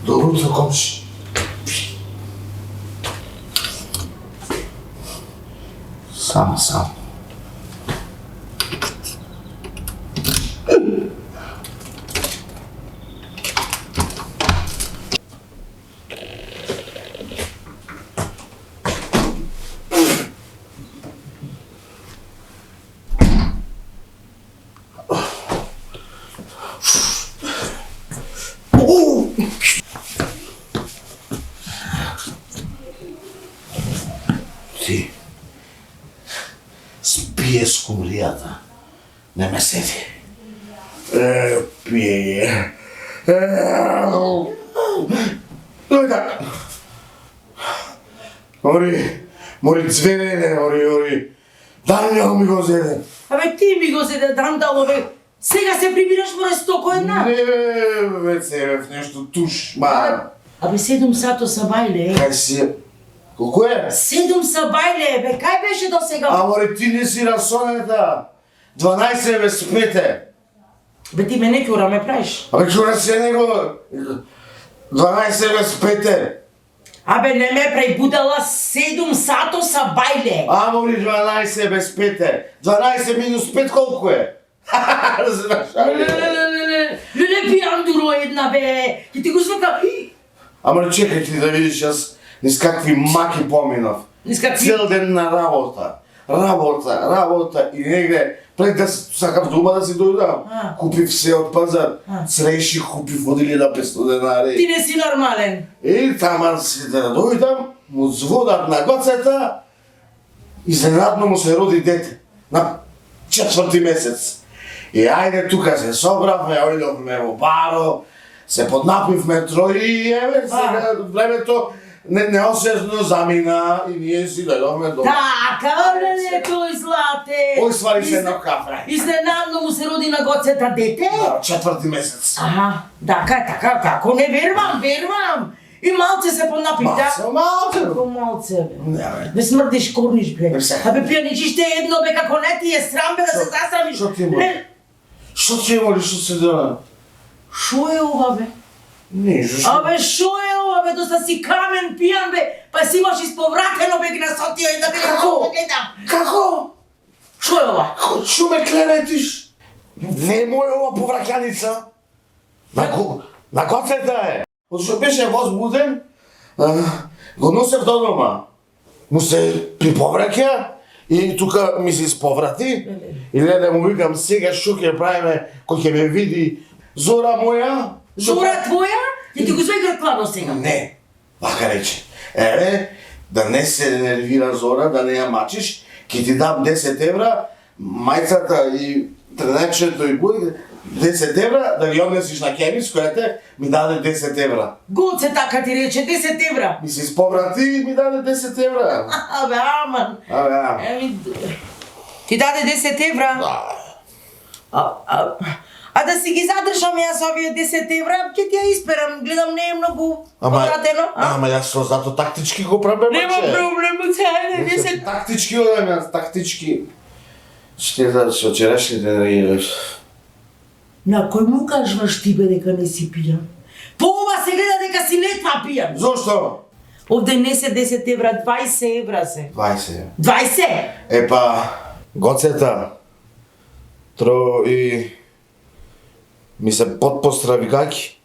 Добро се комши. Сам. Ти спие скумријата. Не ме седи. Пие. Дојда. Мори звенене, ори. Данијел ми го зеде. Абе ти ми го зеде, Дандало, бе. Сега се прибираш море стоко една. Не, бе, себев нешто туш, Абе 7 сато са бајле, Кај си? Колку е? 7 са бајле, бе, кај беше до сега? Аморе, ти не си расонета. 12 без 5. Бе, ти ме не кјура ме правиш. Абе, чура се него. 12 без 5. Абе, не ме прај будала, 7 сато са бајле. Аморе, 12 без 5. 12 минус 5 колку е? Леле, пијандуро една, бе. Ке ти го свака. Аморе, чекај ти да видиш, јас низ какви маки поминав. Низ какви? Цел ден на работа. Работа и негде пред да сакав дома да си дојдам. Купив се од пазар. Среши купив од 1500 денари. Ти не си нормален. И таман си да дојдам, му зводат на гоцета, изненадно му се роди дете. На 4-ти месец. И ајде тука се собравме, ојдовме во баро, се поднапивме трои и еве сега времето неосезно замина и ние си дојдовме дома. Така, леле, тој злате. Ој свари се едно кафе. Изненадно му се роди на гоцета дете? Да, 4-ти месец. Аха, така, како не вервам. И малце се поднапив, да? Малце. Како малце, бе. Не, бе. Бе смрдиш, корниш, бе. Бе, Абе, пијаничиште едно, бе, како не ти е срам, бе, да се засрамиш. Шо ти имали? Шо ти имали, шо се дана? Шо е ова, бе? Не, зашто? Абе, шо е ова, бе, доста си камен пијан, бе, па си имаш исповратено, бе, гнасотио и да бе, Како? Како? Шо е ова? Шо ме клеветиш? Не е моја ова повраќаница. На гоцета е. Одошто беше возбуден, го носев до дома. Му се приповраќа и тука ми се исповрати. И леле му викам сега шо ќе правиме кој ќе ме види Зора моја. Зора твоја? И ти го свегра кладо сега. Не, вака рече. Еве, да не се нервира Зора, да не ја мачиш, ќе ти дам 10 евра, мајцата и тренечето и буди, 10 евра, да ги однесиш на Кемис, којате ми даде 10 евра. Гоце така ти рече, 10 евра. Ми се исповрати и ми даде 10 евра. Абе, аман. Еми, ти даде 10 евра? Да. А да си ги задржам јас овие 10 евра, ќе ти ја исперам, гледам не е многу потратено. Ама јас зато тактички го правам. Нема проблем, цајде 10. Тактички одам јас, тактички. Ще да се очерешните да. На кој му кажваш ти бе дека не си пијан? По ова се гледа дека си летва пијан. Зошто? Овде не се 10 евра, 20 евра се. 20. 20? Епа, гоцета, тро и ми се подпострави гаки.